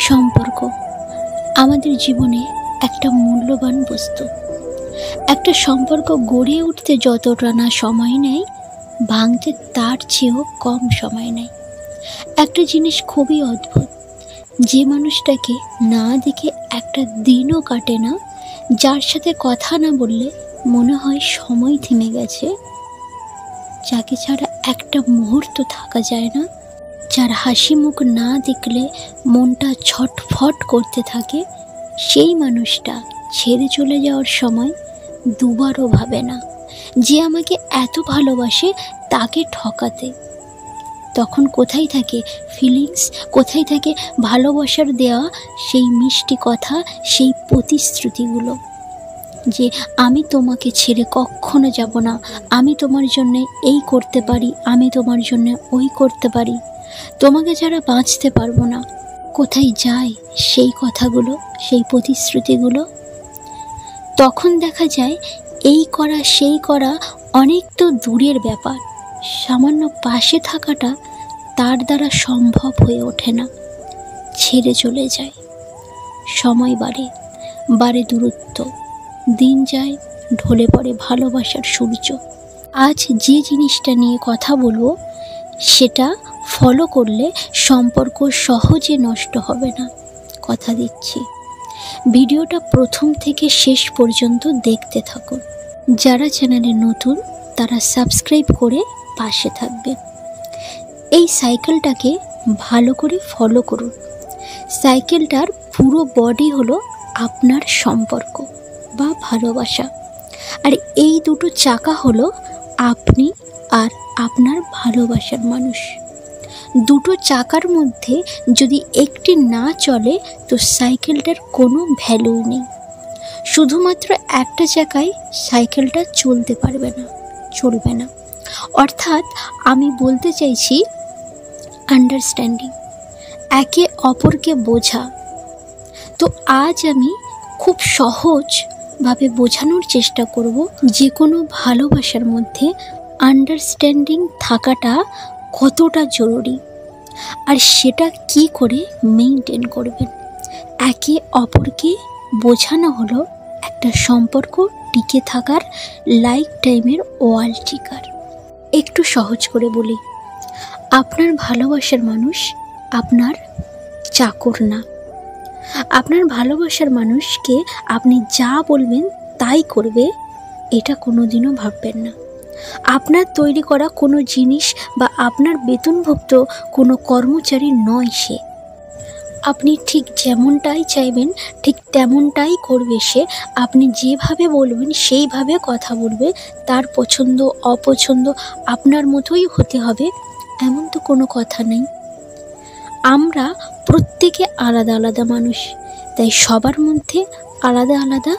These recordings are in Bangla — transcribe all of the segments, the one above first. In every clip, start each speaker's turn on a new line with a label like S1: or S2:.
S1: সম্পর্ক আমাদের জীবনে একটা মূল্যবান বস্তু। একটা সম্পর্ক গড়ে উঠতে যতটা না সময় নেয়, ভাঙতে তার চেয়েও কম সময় নেয়। একটা জিনিস খুবই অদ্ভুত, যে মানুষটাকে না দেখে একটা দিনও কাটে না, যার সাথে কথা না বললে মনে হয় সময় থেমে গেছে, যাকে ছাড়া একটা মুহূর্ত থাকা যায় না, যার হাসি মুখ না দেখলে মনটা ছটফট করতে থাকে, সেই মানুষটা ছেড়ে চলে যাওয়ার সময় দুবারও ভাবে না যে আমাকে এত ভালোবাসে তাকে ঠকাতে। তখন কোথায় থাকে ফিলিংস, কোথায় থাকে ভালোবাসার দেওয়া সেই মিষ্টি কথা, সেই প্রতিশ্রুতিগুলো যে আমি তোমাকে ছেড়ে কখনো যাব না, আমি তোমার জন্য এই করতে পারি, আমি তোমার জন্য ওই করতে পারি, তোমাকে ছাড়া বাঁচতে পারবো না। কোথায় যায় সেই কথাগুলো, সেই প্রতিশ্রুতিগুলো? তখন দেখা যায় এই করা সেই করা অনেক তো দূরের ব্যাপার, সামান্য পাশে থাকাটা তার দ্বারা সম্ভব হয়ে ওঠে না, ছেড়ে চলে যায়। সময় বাড়ে দূরত্ব, দিন যায়, ঢলে পড়ে ভালোবাসার সূর্য। আজ যে জিনিসটা নিয়ে কথা বলবো সেটা ফলো করলে সম্পর্ক সহজে নষ্ট হবে না, কথা দিচ্ছি। ভিডিওটা প্রথম থেকে শেষ পর্যন্ত দেখতে থাকুন। যারা চ্যানেলে নতুন তারা সাবস্ক্রাইব করে পাশে থাকবে। এই সাইকেলটাকে ভালো করে ফলো করুন। সাইকেলটার পুরো বডি হলো আপনার সম্পর্ক বা ভালোবাসা, আর এই দুটো চাকা হলো আপনি আর আপনার ভালোবাসার মানুষ। দুটো চাকার মধ্যে যদি একটি না চলে তো সাইকেলটার কোনো ভ্যালু নেই। শুধুমাত্র একটা চাকায় সাইকেলটা চলবে না। অর্থাৎ আমি বলতে চাইছি আন্ডারস্ট্যান্ডিং, একে অপরকে বোঝা। তো আজ আমি খুব সহজভাবে বোঝানোর চেষ্টা করব যে কোনো ভালোবাসার মধ্যে আন্ডারস্ট্যান্ডিং থাকাটা কতটা জরুরি, আর সেটা কি করে মেইনটেন করবেন। একে অপরকে বোঝানো হলো একটা সম্পর্ক টিকে থাকার লাইফ টাইমের ওয়াল টিকার। একটু সহজ করে বলি, আপনার ভালোবাসার মানুষ আপনার চাকর না। আপনার ভালোবাসার মানুষকে আপনি যা বলবেন তাই করবে, এটা কোনোদিনও ভাববেন না। আপনার তৈরি করা কোনো জিনিস বা আপনার বেতনভুক্ত কোনো কর্মচারী নয় সে। আপনি ঠিক যেমনটাই চাইবেন ঠিক তেমনটাই করবে সে। আপনি যেভাবে বলবেন সেইভাবে কথা বলবে। তার পছন্দ অপছন্দ আপনার মতোই হতে হবে এমন তো কোনো কথা নেই। আমরা প্রত্যেকে আলাদা আলাদা মানুষ, তাই সবার মধ্যে আলাদা আলাদা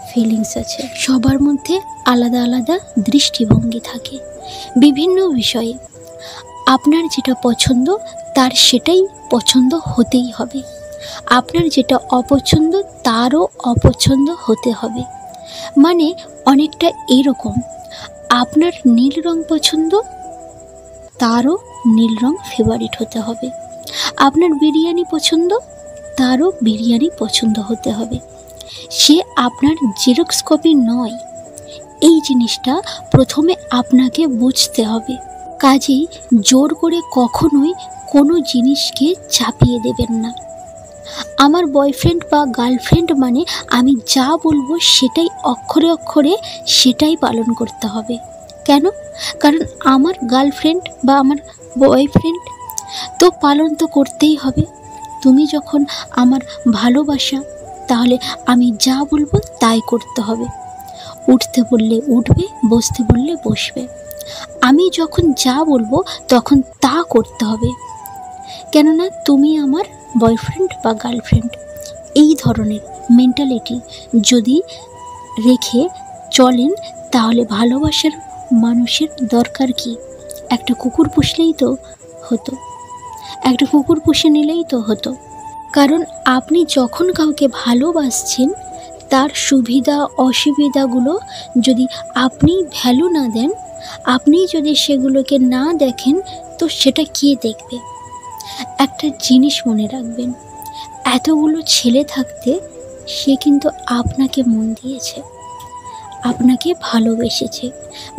S1: ফিলিংস আছে, সবার মধ্যে আলাদা আলাদা দৃষ্টিভঙ্গি থাকে বিভিন্ন বিষয়ে। আপনার যেটা পছন্দ তার সেটাই পছন্দ হতেই হবে, আপনার যেটা অপছন্দ তারও অপছন্দ হতে হবে। মানে অনেকটা এরকম, আপনার নীল রং পছন্দ, তারও নীল রং ফেভারিট হতে হবে। আপনার বিরিয়ানি পছন্দ, তারও বিরিয়ানি পছন্দ হতে হবে। সে আপনার জেরক্স কপি নয়, এই জিনিসটা প্রথমে আপনাকে বুঝতে হবে। কাজেই জোর করে কখনোই কোনো জিনিসকে চাপিয়ে দেবেন না। আমার বয়ফ্রেন্ড বা গার্লফ্রেন্ড মানে আমি যা বলবো সেটাই অক্ষরে অক্ষরে সেটাই পালন করতে হবে। কেন? কারণ আমার গার্লফ্রেন্ড বা আমার বয়ফ্রেন্ড, তো পালন তো করতেই হবে। তুমি যখন আমার ভালোবাসা, তাহলে আমি যা বলবো তাই করতে হবে। উঠতে বললে উঠবে, বসতে বললে বসবে। আমি যখন যা বলবো তখন তা করতে হবে, কেননা তুমি আমার বয়ফ্রেন্ড বা গার্লফ্রেন্ড। এই ধরনের মেন্টালিটি যদি রেখে চলেন তাহলে ভালোবাসার মানুষের দরকার কি? একটা কুকুর পুষলেই তো হতো, একটা কুকুর পুষে নিলেই তো হতো। কারণ আপনি যখন কাউকে ভালোবাসছেন তার সুবিধা অসুবিধাগুলো যদি আপনি ভ্যালু না দেন, আপনি যদি সেগুলোকে না দেখেন, তো সেটা কে দেখবে? একটা জিনিস মনে রাখবেন, এতগুলো ছেলে থাকতে সে কিন্তু আপনাকে মন দিয়েছে, আপনাকে ভালোবেসেছে,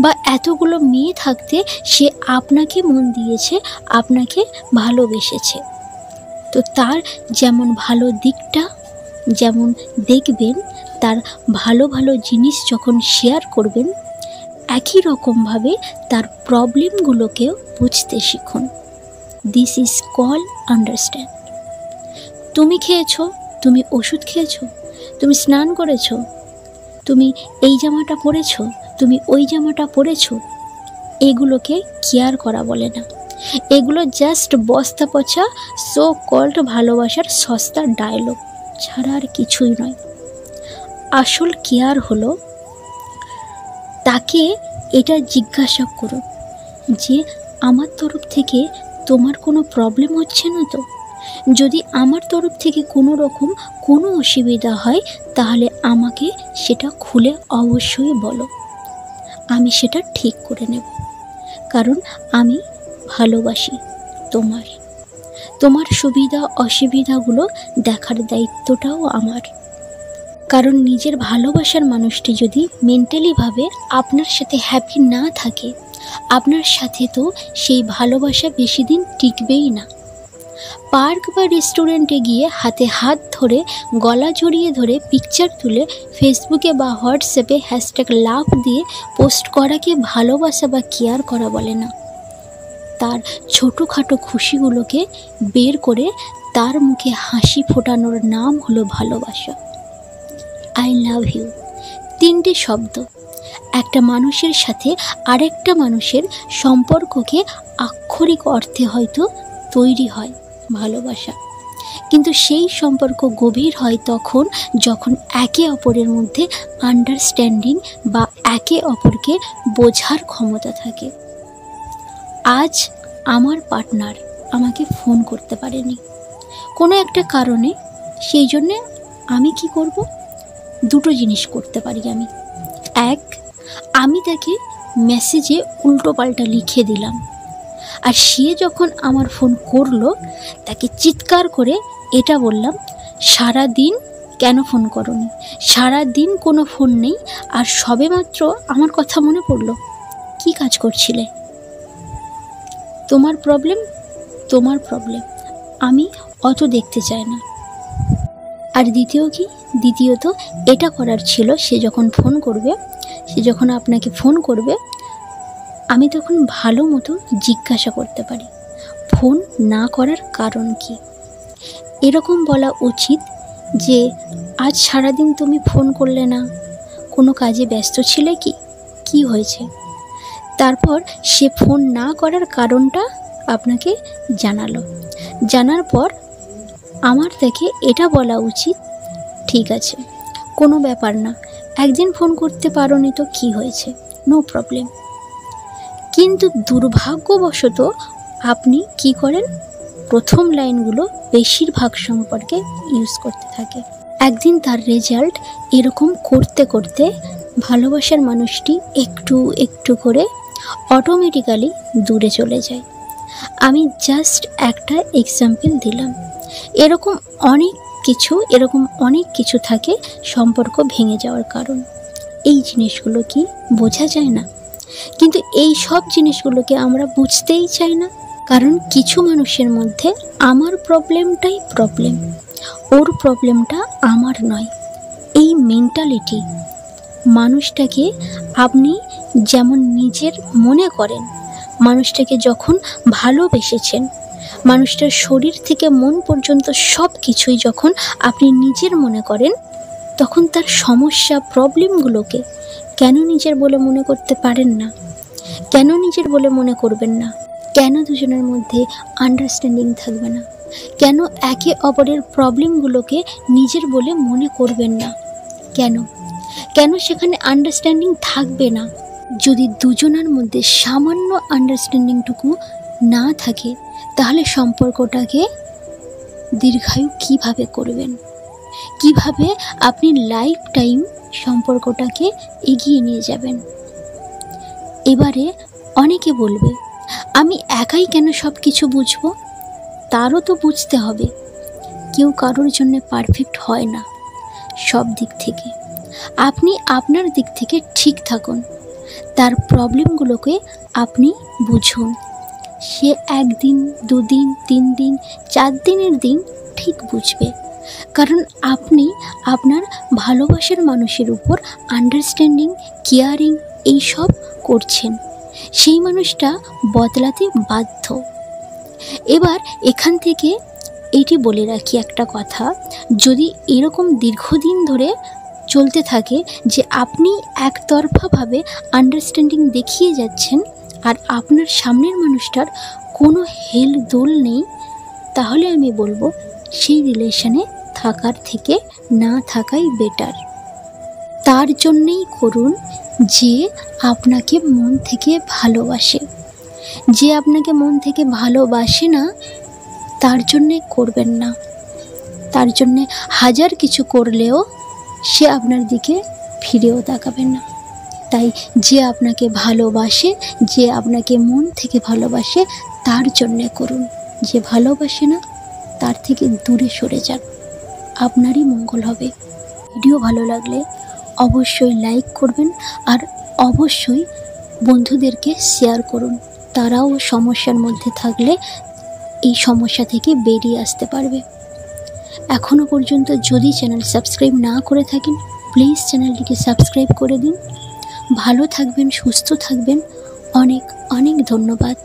S1: বা এতগুলো মেয়ে থাকতে সে আপনাকে মন দিয়েছে, আপনাকে ভালোবেসেছে। তো তার যেমন ভালো দিকটা যেমন দেখবেন, তার ভালো ভালো জিনিস যখন শেয়ার করবেন, একই রকমভাবে তার প্রবলেমগুলোকেও বুঝতে শিখুন। This is call understand. তুমি খেয়েছো, তুমি ওষুধ খেয়েছো, তুমি স্নান করেছো, তুমি এই জামাটা পরেছো, তুমি ওই জামাটা পরেছো, এগুলোকে কেয়ার করা বলে না। এগুলো জাস্ট বস্তা পচা সো কল্ড ভালোবাসার সস্তা ডায়লগ ছাড়া আর কিছুই নয়। আসল কেয়ার হলো তাকে এটা জিজ্ঞাসা করো যে আমার তরফ থেকে তোমার কোনো প্রবলেম হচ্ছে না তো? যদি আমার তরফ থেকে কোনো রকম কোনো অসুবিধা হয় তাহলে আমাকে সেটা খুলে অবশ্যই বলো, আমি সেটা ঠিক করে নেব। কারণ আমি ভালোবাসি তোমার সুবিধা অসুবিধাগুলো দেখার দায়িত্বটাও আমার। কারণ নিজের ভালোবাসার মানুষটি যদি মেন্টালিভাবে আপনার সাথে হ্যাপি না থাকে, আপনার সাথে তো সেই ভালোবাসা বেশি দিন টিকবেই না। পার্ক বা রেস্টুরেন্টে গিয়ে হাতে হাত ধরে গলা জড়িয়ে ধরে পিকচার তুলে ফেসবুকে বা হোয়াটসঅ্যাপে #লাভ দিয়ে পোস্ট করাকে ভালোবাসা বা কেয়ার করা বলে না। তার ছোটোখাটো খুশিগুলোকে বের করে তার মুখে হাসি ফোটানোর নাম হলো ভালোবাসা। আই লাভ ইউ 3টে শব্দ একটা মানুষের সাথে আরেকটা মানুষের সম্পর্ককে আক্ষরিক অর্থে হয়তো তৈরি হয় ভালোবাসা, কিন্তু সেই সম্পর্ক গভীর হয় তখন যখন একে অপরের মধ্যে আন্ডারস্ট্যান্ডিং বা একে অপরকে বোঝার ক্ষমতা থাকে। আজ আমার পার্টনার আমাকে ফোন করতে পারেনি কোনো একটা কারণে, সেই জন্যে আমি কি করব? 2টো জিনিস করতে পারি আমি। এক, আমি তাকে মেসেজে উল্টোপাল্টা লিখে দিলাম, আর সে যখন আমার ফোন করলো তাকে চিৎকার করে এটা বললাম, সারা দিন কেন ফোন করোনি? সারা দিন কোনো ফোন নেই, আর সবেমাত্র আমার কথা মনে পড়লো। কি কাজ করছিলে? তোমার প্রবলেম, আমি অত দেখতে চাই না। আর দ্বিতীয়ত এটা করার ছিল, সে যখন আপনাকে ফোন করবে আমি তখন ভালো মতো জিজ্ঞাসা করতে পারি ফোন না করার কারণ কি। এরকম বলা উচিত যে আজ সারাদিন তুমি ফোন করলে না, কোনো কাজে ব্যস্ত ছিলে কি হয়েছে? তারপর সে ফোন না করার কারণটা আপনাকে জানার পর আমার তাকে এটা বলা উচিত, ঠিক আছে কোনো ব্যাপার না, একদিন ফোন করতে পারোনি তো কি হয়েছে, নো প্রবলেম। কিন্তু দুর্ভাগ্যবশত আপনি কি করেন, প্রথম লাইনগুলো বেশিরভাগ সম্পর্কে ইউজ করতে থাকে। একদিন তার রেজাল্ট এরকম করতে করতে ভালোবাসার মানুষটি একটু একটু করে অটোমেটিক্যালি দূরে চলে যায়। আমি জাস্ট একটা এক্সাম্পল দিলাম। এরকম অনেক কিছু থাকে সম্পর্ক ভেঙে যাওয়ার কারণ। এই জিনিসগুলো কি বোঝা যায় না? কিন্তু এই সব জিনিসগুলোকে আমরা বুঝতেই চাই না, কারণ কিছু মানুষের মধ্যে আমার প্রবলেমটাই প্রবলেম, ওর প্রবলেমটা আমার নয়। এই মেন্টালিটি মানুষটাকে আপনি যেমন নিজের মনে করেন, মানুষটাকে যখন ভালোবেসেছেন, মানুষটার শরীর থেকে মন পর্যন্ত সব কিছুই যখন আপনি নিজের মনে করেন, তখন তার সমস্যা প্রবলেমগুলোকে কেন নিজের বলে মনে করতে পারেন না? কেন নিজের বলে মনে করবেন না? কেন দুজনের মধ্যে আন্ডারস্ট্যান্ডিং থাকবে না? কেন একে অপরের প্রবলেমগুলোকে নিজের বলে মনে করবেন না? কেন সেখানে আন্ডারস্ট্যান্ডিং থাকবে না? যদি দুজনের মধ্যে সামান্য আন্ডারস্ট্যান্ডিংটুকু না থাকে, তাহলে সম্পর্কটাকে দীর্ঘায়ু কিভাবে করবেন? কিভাবে আপনি লাইফ টাইম সম্পর্কটাকে এগিয়ে নিয়ে যাবেন? এবারে অনেকে বলবে, আমি একাই কেন সব কিছু বুঝবো? তারও তো বুঝতে হবে। কেউ কারোর জন্য পারফেক্ট হয় না সব দিক থেকে। আপনি আপনার দিক থেকে ঠিক থাকুন, তার প্রবলেমগুলোকে আপনি বুঝুন। সে 1 দিন 2 দিন 3 দিন 4 দিনের দিন ঠিক বুঝবে, কারণ আপনি আপনার ভালোবাসার মানুষের উপর আন্ডারস্ট্যান্ডিং, কেয়ারিং এইসব করছেন। সেই মানুষটা বদলাতে বাধ্য। এবার এখান থেকে এটি বলে রাখি একটা কথা, যদি এরকম দীর্ঘদিন ধরে চলতে থাকে যে আপনি একতরফাভাবে আন্ডারস্ট্যান্ডিং দেখিয়ে যাচ্ছেন আর আপনার সামনের মানুষটার কোনো হেল দোল নেই, তাহলে আমি বলবো সেই রিলেশনে থাকার থেকে না থাকাই বেটার। তার জন্যেই করুন যে আপনাকে মন থেকে ভালোবাসে। যে আপনাকে মন থেকে ভালোবাসে না তার জন্যে করবেন না। তার জন্যে হাজার কিছু করলেও সে আপনার দিকে ফিরেও তাকাবে না। তাই যে আপনাকে ভালোবাসে, যে আপনাকে মন থেকে ভালোবাসে তার জন্যে করুন। যে ভালোবাসে না তার থেকে দূরে সরে যান, আপনারই মঙ্গল হবে। ভিডিও ভালো লাগলে অবশ্যই লাইক করবেন আর অবশ্যই বন্ধুদেরকে শেয়ার করুন। তারাও সমস্যার মধ্যে থাকলে এই সমস্যা থেকে বেরিয়ে আসতে পারবে। এখনও পর্যন্ত যদি চ্যানেল সাবস্ক্রাইব না করে থাকেন, প্লিজ চ্যানেলটিকে সাবস্ক্রাইব করে দিন। ভালো থাকবেন, সুস্থ থাকবেন। অনেক অনেক ধন্যবাদ।